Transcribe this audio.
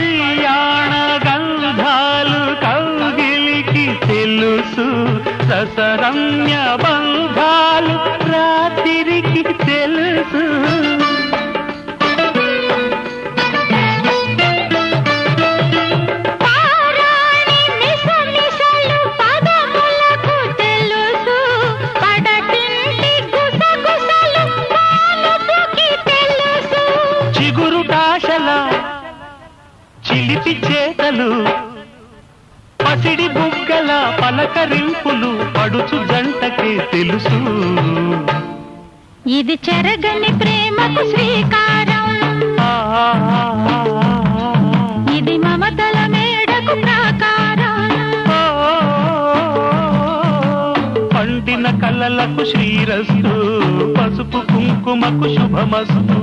కళ్యాణ గంధాలు కౌగిలికి తెలుసు, రసరమ్య బంధాలు రాత్రికి తెలుసు. చిలిపి చేతలు పసిడి బుగ్గల పలకరింపులు పడుచు జంటకే తెలుసు. ఇది చెరగని ప్రేమకు శ్రీకారం, ఇది మమతల మేడకు ప్రాకారం. పండిన కలలకు శ్రీరస్తు, పసుపు కుంకుమకు శుభమస్తు.